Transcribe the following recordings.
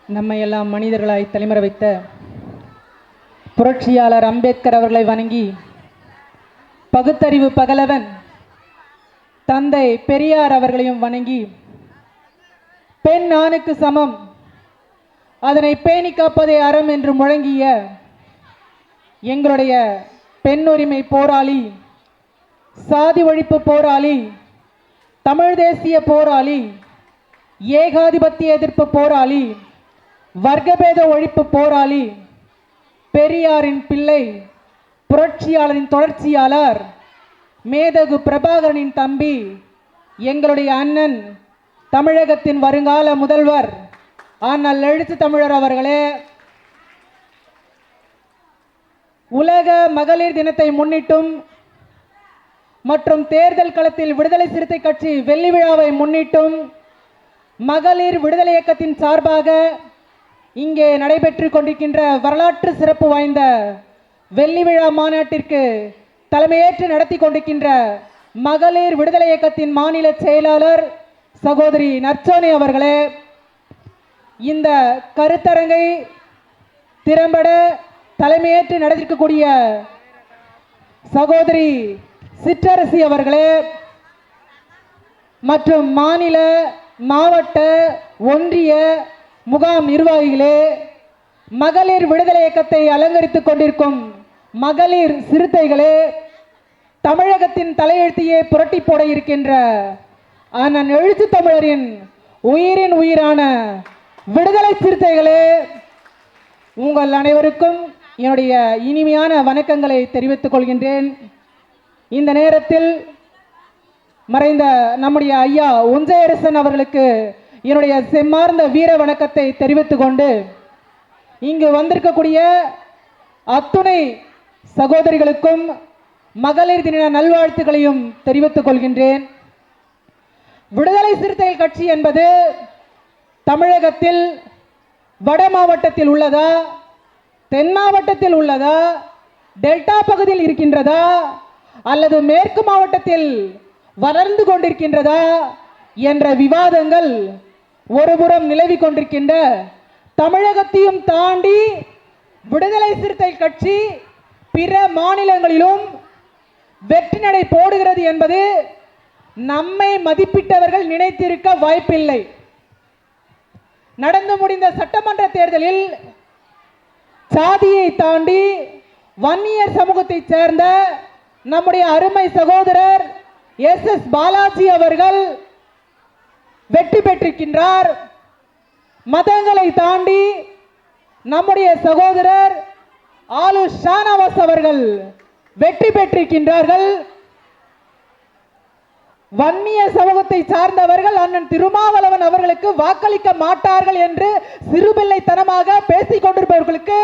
நம்மை எல்லாம் மனிதர்களாய் தலைமற வைத்த புரட்சியாளர் அம்பேத்கர் அவர்களை வணங்கி, பகுத்தறிவு பகலவன் தந்தை பெரியார் அவர்களையும் வணங்கி, பெண் ஆணுக்கு சமம், அதனை பேணி காப்பதே அறம் என்று முழங்கிய எங்களுடைய பெண் உரிமை போராளி, சாதி ஒழிப்பு போராளி, தமிழ் தேசிய போராளி, ஏகாதிபத்திய எதிர்ப்பு போராளி, வர்க்கபேத ஒழிப்பு போராளி, பெரியாரின் பிள்ளை, புரட்சியாளரின் தொடர்ச்சியாளர், மேதகு பிரபாகரனின் தம்பி, எங்களுடைய அண்ணன், தமிழகத்தின் வருங்கால முதல்வர் ஆனால் எழுத்து தமிழர் அவர்களே, உலக மகளிர் தினத்தை முன்னிட்டும் மற்றும் தேர்தல் களத்தில் விடுதலை சிறுத்தை கட்சி வெள்ளி விழாவை முன்னிட்டும் மகளிர் விடுதலை இயக்கத்தின் சார்பாக இங்கே நடைபெற்று கொண்டிருக்கின்ற வரலாற்று சிறப்பு வாய்ந்த வெள்ளி விழா மாநாட்டிற்கு தலைமையேற்று நடத்தி கொண்டிருக்கின்ற மகளிர் விடுதலை இயக்கத்தின் மாநில செயலாளர் சகோதரி நற்சோனி அவர்களே, இந்த கருத்தரங்கை திறம்பட தலைமையேற்று நடத்திருக்கக்கூடிய சகோதரி சிற்றரசி அவர்களே மற்றும் மாநில, மாவட்ட, ஒன்றிய முகாம் நிர்வாகிகளே, மகளிர் விடுதலை இயக்கத்தை அலங்கரித்துக் கொண்டிருக்கும் மகளிர் சிறுத்தைகளே, தமிழகத்தின் தலையெழுத்தையே புரட்டி போட இருக்கின்ற அண்ணன் எழுத்து தமிழரின் உயிரின் உயிரான விடுதலை சிறுத்தைகளே, உங்கள் அனைவருக்கும் என்னுடைய இனிமையான வணக்கங்களை தெரிவித்துக் கொள்கின்றேன். இந்த நேரத்தில் மறைந்த நம்முடைய ஐயா ஒஞ்சையரசன் அவர்களுக்கு என்னுடைய செம்மார்ந்த வீர வணக்கத்தை தெரிவித்துக் கொண்டு, இங்கு வந்திருக்கக்கூடிய அத்துணை சகோதரிகளுக்கும் மகளிர் தின நல்வாழ்த்துக்களையும் தெரிவித்துக் கொள்கின்றேன். விடுதலை சிறுத்தைகள் கட்சி என்பது தமிழகத்தில் வட மாவட்டத்தில் உள்ளதா, தென் மாவட்டத்தில் உள்ளதா, டெல்டா பகுதியில் இருக்கின்றதா, அல்லது மேற்கு மாவட்டத்தில் வளர்ந்து கொண்டிருக்கின்றதா என்ற விவாதங்கள் ஒருபுறம் நிலவி கொண்டிருக்கின்ற தமிழகத்தையும் தாண்டி விடுதலை சிறுத்தைகள் கட்சி பிற மாநிலங்களிலும் வெற்றி நடை போடுகிறது என்பது நம்மை மதிப்பிட்டவர்கள் நினைத்திருக்க வாய்ப்பில்லை. நடந்து முடிந்த சட்டமன்ற தேர்தலில் சாதியை தாண்டி வன்னியர் சமூகத்தை சேர்ந்த நம்முடைய அருமை சகோதரர் எஸ் பாலாஜி அவர்கள் வெற்றி பெற்றிருக்கின்றார். மதங்களை தாண்டி நம்முடைய சகோதரர் ஆலு ஷானவாஸ் அவர்கள் வெற்றி பெற்றிருக்கின்றார்கள். வன்னிய சமூகத்தை சார்ந்தவர்கள் அண்ணன் திருமாவளவன் அவர்களுக்கு வாக்களிக்க மாட்டார்கள் என்று சிறுபிள்ளைத்தனமாக பேசிக் கொண்டிருப்பவர்களுக்கு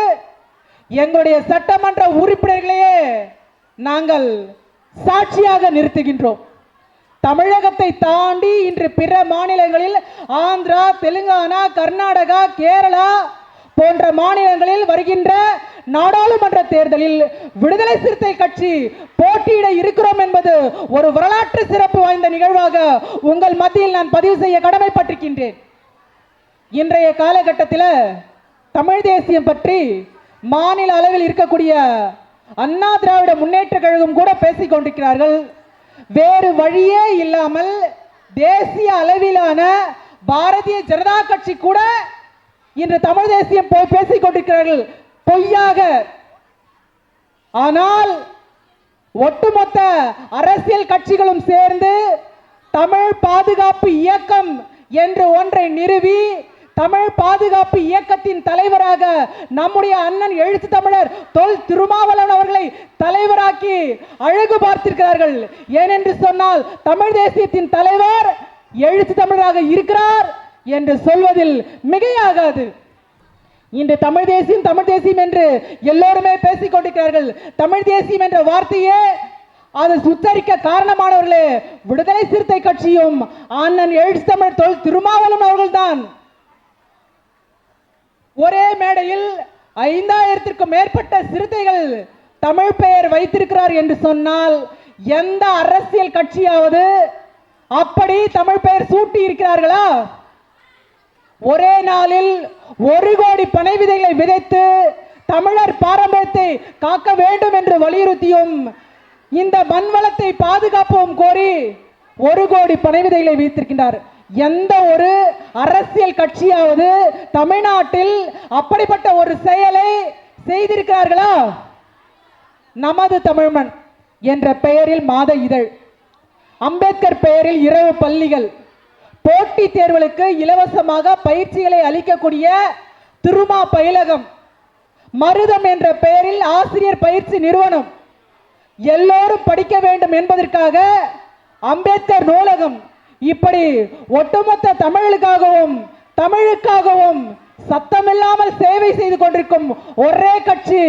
எங்களுடைய சட்டமன்ற உறுப்பினர்களையே நாங்கள் சாட்சியாக நிறுத்துகின்றோம். தமிழகத்தை தாண்டி இன்று பிற மாநிலங்களில் ஆந்திரா, தெலுங்கானா, கர்நாடகா, கேரளா போன்ற மாநிலங்களில் வருகின்ற நாடாளுமன்ற தேர்தலில் விடுதலை சிறுத்தை கட்சி போட்டியிட இருக்கிறோம் என்பது ஒரு வரலாற்று சிறப்பு வாய்ந்த நிகழ்வாக உங்கள் மத்தியில் நான் பதிவு செய்ய கடமைப்பட்டிருக்கின்றேன். இன்றைய காலகட்டத்தில் தமிழ் தேசியம் பற்றி மாநில அளவில் இருக்கக்கூடிய அண்ணா திராவிட முன்னேற்ற கழகம் கூட பேசிக் கொண்டிருக்கிறார்கள். வேறு வழியே இல்லாமல் தேசிய அளவிலான பாரதிய ஜனதா கட்சி கூட இன்று தமிழ் தேசியம் போய் பேசிக் கொண்டிருக்கிறார்கள் பொய்யாக. ஆனால் ஒட்டுமொத்த அரசியல் கட்சிகளும் சேர்ந்து தமிழ் பாதுகாப்பு இயக்கம் என்று ஒன்றை நிறுவி தமிழ் பாதுகாப்பு இயக்கத்தின் தலைவராக நம்முடைய அண்ணன் எழுத்து தமிழர் தொல் திருமாவளவன் அவர்களை தலைவராக்கி அழகு பார்த்திருக்கிறார்கள். ஏனென்று சொன்னால் தமிழ் தேசியத்தின் தலைவர் எழுத்து தமிழராக இருக்கிறார் என்று சொல்வதில் மிகையாகாது. இன்று தமிழ் தேசியம் என்று எல்லோருமே பேசிக் கொண்டிருக்கிறார்கள். தமிழ் தேசியம் என்ற வார்த்தையே அது உச்சரிக்க காரணமானவர்களே விடுதலை சிறுத்தை கட்சியும் அண்ணன் எழுத்து தமிழர் தொல் திருமாவளவன் அவர்கள்தான். ஒரே மேடையில் 5000க்கும் மேற்பட்ட சிறுத்தைகள் தமிழ் பெயர் வைத்திருக்கிறார் என்று சொன்னால் எந்த அரசியல் கட்சியாவது அப்படி தமிழ் பெயர் சூட்டி இருக்கிறார்களா? ஒரே நாளில் 1 கோடி பனை விதைகளை விதைத்து தமிழர் பாரம்பரியத்தை காக்க வேண்டும் என்று வலியுறுத்தியும் இந்த மண்வளத்தை பாதுகாப்போம் கோரி 1 கோடி பனை விதைகளை வைத்திருக்கின்றார். எந்த ஒரு அரசியல் கட்சியாவது தமிழ்நாட்டில் அப்படிப்பட்ட ஒரு செயலை செய்திருக்கிறார்களா? நமது தமிழ்மண் என்ற பெயரில் மாத இதழ், அம்பேத்கர் பெயரில் இரவு பள்ளிகள், போட்டி தேர்வுகளுக்கு இலவசமாக பயிற்சிகளை அளிக்கக்கூடிய திருமா பயிலகம், மருதம் என்ற பெயரில் ஆசிரியர் பயிற்சி நிறுவனம், எல்லோரும் படிக்க வேண்டும் என்பதற்காக அம்பேத்கர் நூலகம், இப்படி ஒட்டுமொத்த தமிழுக்காகவும் சத்தமில்லாமல் சேவை செய்து கொண்டிருக்கும் ஒரே கட்சி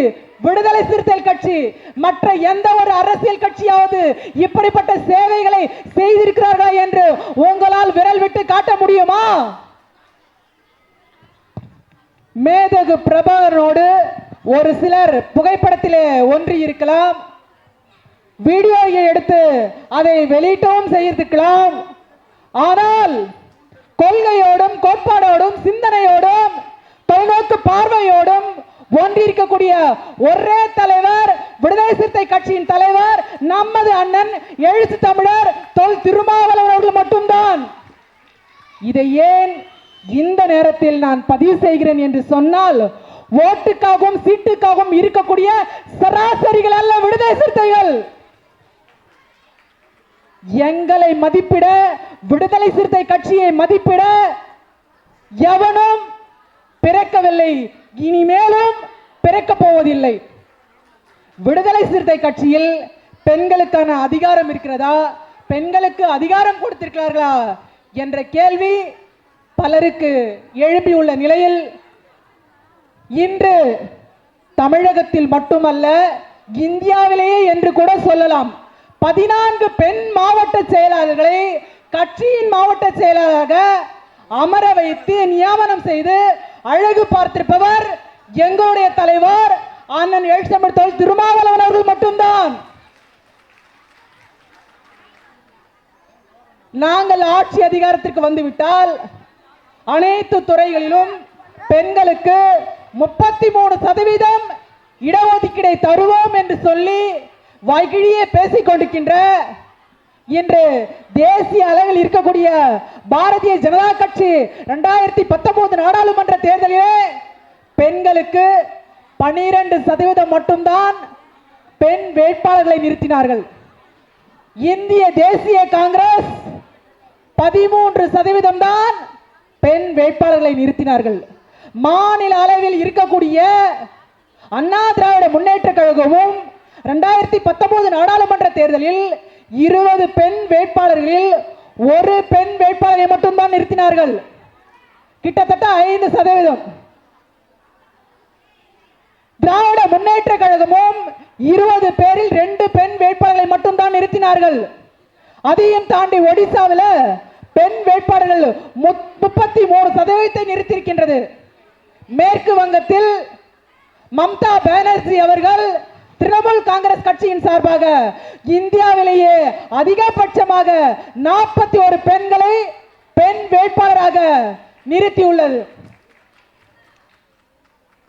விடுதலை சிறுத்தைகள் கட்சி. மற்ற எந்த ஒரு அரசியல் கட்சியாவது இப்படிப்பட்ட சேவைகளை செய்திருக்கிறார்களா என்று உங்களால் விரல் விட்டு காட்ட முடியுமா? மேதகு பிரபாகரனோடு ஒரு சிலர் புகைப்படத்திலே ஒன்றி இருக்கலாம், வீடியோவை எடுத்து அதை வெளியிட்டவும் செய்திருக்கலாம். ஆனால் கொள்கையோடும் கோட்பாடோடும் சிந்தனையோடும் தொலைநோக்கு பார்வையோடும் ஒன்றிருக்கக்கூடிய ஒரே தலைவர் விடுதலை சிறுத்தை கட்சியின் தலைவர் நமது அண்ணன் எழுத்து தமிழர் தொல் திருமாவளவன் அவர்கள் மட்டும்தான். இதை ஏன் இந்த நேரத்தில் நான் பதிவு செய்கிறேன் என்று சொன்னால், ஓட்டுக்காகவும் சீட்டுக்காகவும் இருக்கக்கூடிய சராசரிகள் அல்ல விடுதலை சிறுத்தைகள். எங்களை மதிப்பிட, விடுதலை சிறுத்தை கட்சியை மதிப்பிட எவனும் பிறக்கவில்லை, இனிமேலும் பிறக்கப் போவதில்லை. விடுதலை சிறுத்தை கட்சியில் பெண்களுக்கான அதிகாரம் இருக்கிறதா, பெண்களுக்கு அதிகாரம் கொடுத்திருக்கிறார்களா என்ற கேள்வி பலருக்கு எழுப்பியுள்ள நிலையில் இன்று தமிழகத்தில் மட்டுமல்ல இந்தியாவிலேயே என்று கூட சொல்லலாம் 14 பெண் மாவட்ட செயலாளர்களை கட்சியின் மாவட்ட செயலாளராக அமர வைத்து நியமனம் செய்து அழகு பார்த்திருப்பவர் எங்களுடைய தலைவர் அண்ணன் எழுத்தமிழ் தொல் திருமாவளவன் அவர்கள் மட்டும்தான். நாங்கள் ஆட்சி அதிகாரத்திற்கு வந்துவிட்டால் அனைத்து துறைகளிலும் பெண்களுக்கு 33% இடஒதுக்கீடை தருவோம் என்று சொல்லி வாய்கிழியே பேசிக் கொண்டிருக்கின்ற இன்று தேசிய அளவில் இருக்கக்கூடிய பாரதிய ஜனதா கட்சி 2019 நாடாளுமன்ற தேர்தலிலே பெண்களுக்கு 12% மட்டும்தான் பெண் வேட்பாளர்களை நிறுத்தினார்கள். இந்திய தேசிய காங்கிரஸ் 13% தான் பெண் வேட்பாளர்களை நிறுத்தினார்கள். மாநில அளவில் இருக்கக்கூடிய அண்ணா திராவிட முன்னேற்ற கழகமும் 2019 நாடாளுமன்ற தேர்தலில் 20 பெண் வேட்பாளர்களில் ஒரு பெண் வேட்பாளரை மட்டும்தான் நிறுத்தினார்கள். கிட்டத்தட்ட 5%. திராவிட முன்னேற்ற கழகமும் 20 பேரில் 2 பெண் வேட்பாளர்களை மட்டும்தான் நிறுத்தினார்கள். அதையும் தாண்டி ஒடிசாவில் பெண் வேட்பாளர்கள் 33% நிறுத்தியிருக்கின்றது. மேற்கு வங்கத்தில் மம்தா பானர்ஜி அவர்கள் திரிணாமுல் காங்கிரஸ் கட்சியின் சார்பாக இந்தியாவிலேயே அதிகபட்சமாக 41 பெண்களை பெண் வேட்பாளராக நிறுத்தியுள்ளது.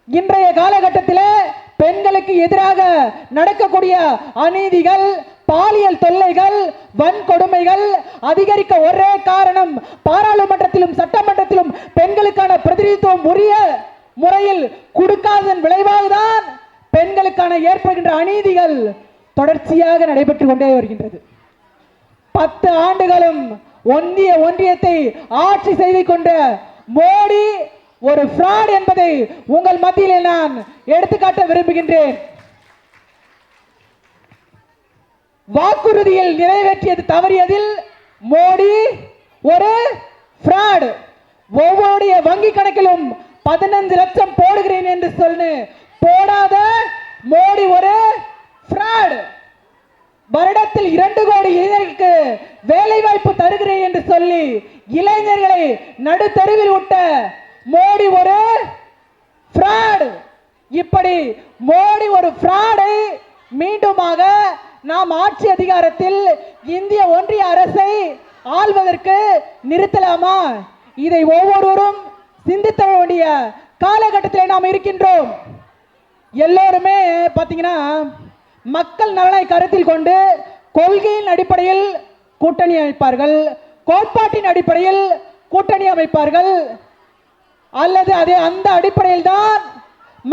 இன்றைய காலகட்டத்தில் பெண்களுக்கு எதிராக நடக்கக்கூடிய அநீதிகள், பாலியல் தொல்லைகள், வன்கொடுமைகள் அதிகரிக்க ஒரே காரணம் பாராளுமன்றத்திலும் சட்டமன்றத்திலும் பெண்களுக்கான பிரதிநிதித்துவம் உரிய முறையில் கொடுக்காததன் விளைவாகதான் பெண்களுக்கான ஏற்படுகின்ற அநீதிகள் தொடர்ச்சியாக நடைபெற்றுக் கொண்டே வருகின்றது. 10 ஆண்டுகளும் ஒன்றியத்தை ஆட்சி செய்து கொண்ட மோடி ஒரு ஃப்ராட் என்பதை உங்கள் மத்தியிலே நான் எடுத்துக்காட்ட விரும்புகின்றேன். வாக்குறுதியில் நிறைவேற்றியது தவறியதில் மோடி ஒரு ஃப்ராட். ஒவ்வொரு வங்கி கணக்கிலும் 15 லட்சம் போடுகிறேன் என்று சொல்லி போடாத மோடி ஒரு ஃப்ராட். வருடத்தில் 2 கோடி இளைஞர்களுக்கு வேலை வாய்ப்பு தருகிறேன் என்று சொல்லி இளைஞர்களை நடுத்தருவில் விட்ட மோடி ஒரு ஃப்ராட். இப்படி மோடி ஒரு ஃப்ராடை மீண்டுமாக நாம் ஆட்சி அதிகாரத்தில் இந்திய ஒன்றிய அரசை ஆள்வதற்கு நிறுத்தலாமா? இதை ஒவ்வொருவரும் சிந்தித்த வேண்டிய காலகட்டத்தில் நாம் இருக்கின்றோம். எல்லோருமே பார்த்தீங்கன்னா மக்கள் நலனை கருத்தில் கொண்டு கொள்கையின் அடிப்படையில் கூட்டணி அமைப்பார்கள், கோட்பாட்டின் அடிப்படையில் கூட்டணி அமைப்பார்கள், அல்லது அந்த அடிப்படையில் தான்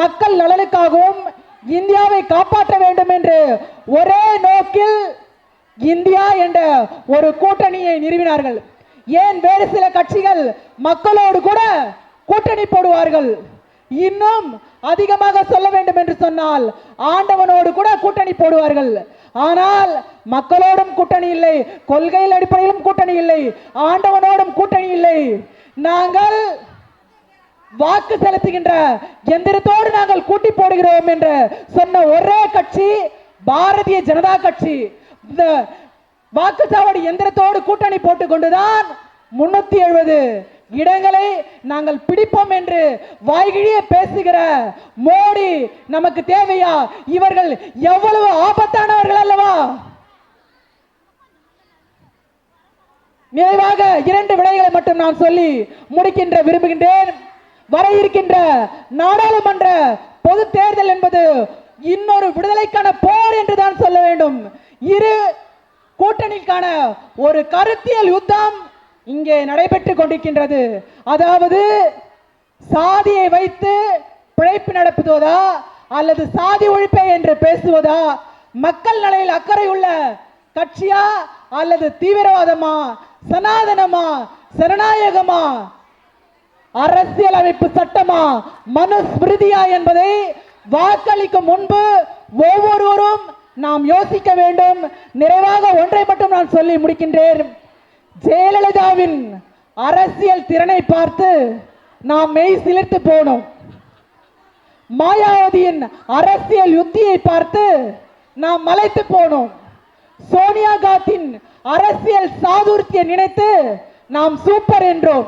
மக்கள் நலனுக்காகவும் இந்தியாவை காப்பாற்ற வேண்டும் என்று ஒரே நோக்கில் இந்தியா என்ற ஒரு கூட்டணியை நிறுவினார்கள். ஏன் வேறு சில கட்சிகள் மக்களோடு கூட கூட்டணி போடுவார்கள். இன்னும் அதிகமாக சொல்ல வேண்டும் என்று சொன்னால் ஆண்டவனோடு கூட கூட்டணி போடுவார்கள். ஆனால் மக்களோடும் கூட்டணி இல்லை, கொள்கையில் அடிப்படையிலும் கூட்டணி இல்லை, ஆண்டவனோடும் கூட்டணி இல்லை. நாங்கள் வாக்கு செலுத்துகின்ற எந்திரத்தோடு நாங்கள் கூட்டி போடுகிறோம் என்று சொன்ன ஒரே கட்சி பாரதிய ஜனதா கட்சி. இந்த வாக்குச்சாவடி எந்திரத்தோடு கூட்டணி போட்டுக் கொண்டுதான் 370 இடங்களை நாங்கள் பிடிப்போம் என்று வாய்கிழிய பேசுகிற மோடி நமக்கு தேவையா? இவர்கள் எவ்வளவு ஆபத்தானவர்கள் அல்லவா? நிறைவாக 2 விடைகளை மட்டும் நான் சொல்லி முடிக்கின்ற விரும்புகின்றேன். வர இருக்கின்ற நாடாளுமன்ற பொது தேர்தல் என்பது இன்னொரு விடுதலைக்கான போர் என்றுதான் சொல்ல வேண்டும். இரு கூட்டணிக்கான ஒரு கருத்தியல் யுத்தம் இங்கே நடைபெற்றுக் கொண்டிருக்கின்றது. அதாவது சாதியை வைத்து பிழைப்பு நடத்துவதா அல்லது சாதி ஒழிப்பை என்று பேசுவதா, மக்கள் நலனில் அக்கறை உள்ள கட்சியா அல்லது தீவிரவாதமா, சனாதனமா, ஜனநாயகமா, அரசியல் அமைப்பு சட்டமா, மனுஸ்மிருதியா என்பதை வாக்களிக்கும் முன்பு ஒவ்வொருவரும் நாம் யோசிக்க வேண்டும். நிறைவாக ஒன்றை மட்டும் நான் சொல்லி முடிக்கின்றேன். ஜெயலலிதாவின் அரசியல் திறனை பார்த்து நாம் மெய் சிலிர்த்து போனோம். மாயாவதியின் அரசியல் யுத்தியை பார்த்து நாம் மலைத்து போனோம். சோனியா காந்தியின் அரசியல் சாதுர்த்தியை நினைத்து நாம் சூப்பர் என்றோம்.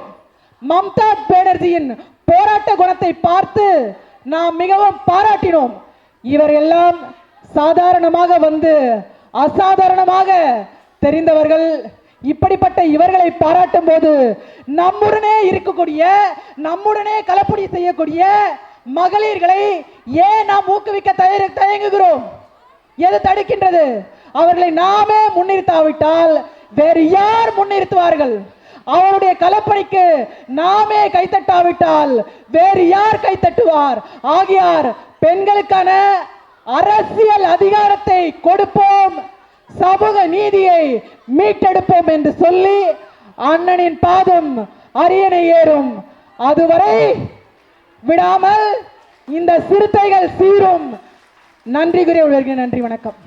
மம்தா பானர்ஜியின் போராட்ட குணத்தை பார்த்து நாம் மிகவும் பாராட்டினோம். இவரெல்லாம் சாதாரணமாக வந்து அசாதாரணமாக தெரிந்தவர்கள். இப்படிப்பட்ட இவர்களை பாராட்டும் போது நம்முடனே இருக்கக்கூடிய, நம்முடனே கலப்படி செய்யக்கூடிய மகளிர்களை ஏன் நாம் ஊக்குவிக்க தயங்குகிறோம்? எது தடுக்கின்றது? அவர்களை நாமே முன்னிறுத்தாவிட்டால் வேறு யார் முன்னிறுத்துவார்கள்? அவருடைய கலப்பணிக்கு நாமே கைத்தட்டாவிட்டால் வேறு யார் கைத்தட்டுவார்? ஆகியார் பெண்களுக்கான அரசியல் அதிகாரத்தை கொடுப்போம், சமூக நீதியை மீட்டெடுப்போம் என்று சொல்லி அண்ணனின் பாதம் அரியணை ஏறும். அதுவரை விடாமல் இந்த சிறுத்தைகள் சீரும். நன்றி கூறி வருகிறேன். நன்றி, வணக்கம்.